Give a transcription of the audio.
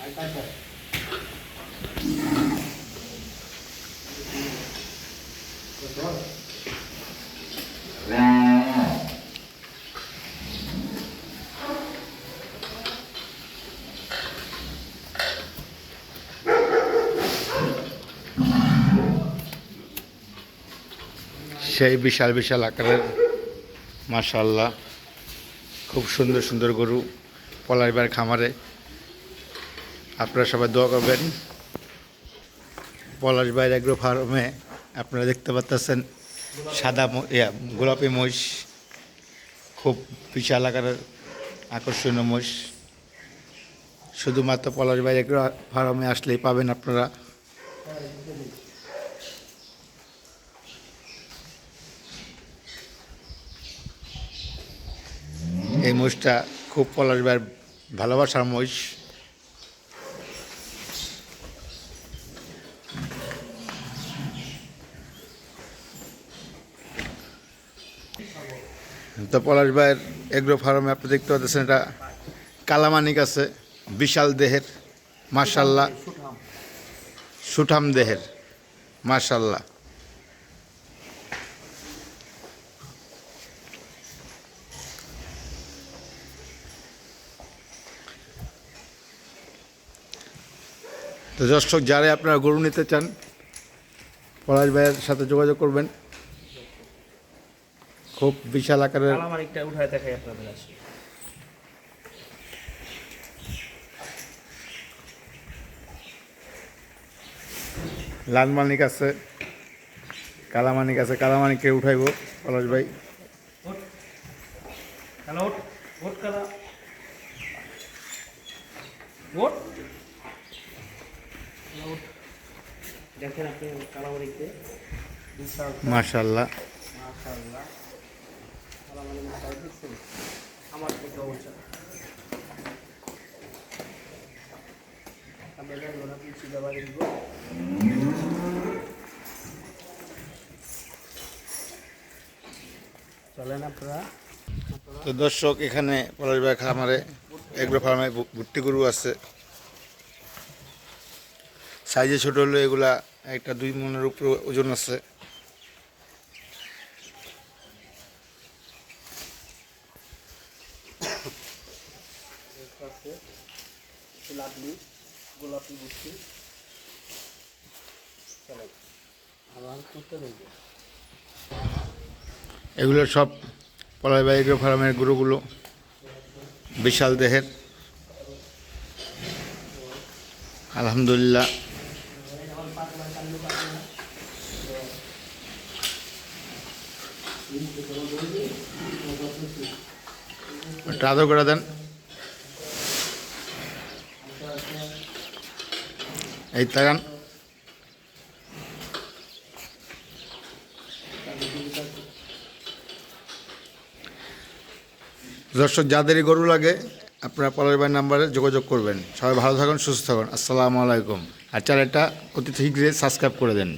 সেই বিশাল বিশাল আকারের মাশাআল্লাহ খুব সুন্দর সুন্দর গরু পলাশবাইয়ের খামারে। আপনারা সবাই দোয়া করবেন। পলাশবাইয়ের এগ্রো ফার্মে আপনারা দেখতে পাচ্ছেন সাদা গোলাপি মহিষ, খুব বিশাল আকারের আকর্ষণীয় মহিষ। শুধুমাত্র পলাশবাইয়ের এগ্রো ফার্মে আসলেই পাবেন আপনারা। এই মহিষটা খুব পলাশবাইয়ের ভালোবাসার মহিষ। তো পলাশবাইয়ের এগ্রো ফার্মে আপনি দেখতে পাচ্ছেন এটা কালামানিক আছে, বিশাল দেহের মাশাআল্লাহ, সুঠাম দেহের মাশাআল্লাহ। তো দর্শক, যারা আপনারা গরু নিতে চান পলাশবাইয়ের সাথে যোগাযোগ করবেন। খুব বিশাল আকারের লাল মানিক আছে, কালামানিক আছে। কালামানিককে উঠাইব পলাশবাই। দেখেন আপনি কালামানিককে মাশাআল্লাহ। আমার থেকে বলছে চলেন আপনারা। তো দর্শক, এখানে পলাশবাই খামারে এগ্রো ফার্মে ভুট্টি গরু আছে। সাইজে ছোট হলো এগুলা একটা 2 মনের উপরে ওজন আছে। এগুলো সব পলাশবাই এগ্রো ফার্মের গরুগুলো, বিশাল দেহের আলহামদুলিল্লাহ। একটা আদর করে দেন। এই তাকান। দর্শক, যাদেরই গরু লাগে আপনারা পলাশবাইয়ের নাম্বারে যোগাযোগ করবেন। সবাই ভালো থাকুন, সুস্থ থাকুন। আসসালামু আলাইকুম। আর চ্যানেলটা অতি শীঘ্রই সাবস্ক্রাইব করে দেন।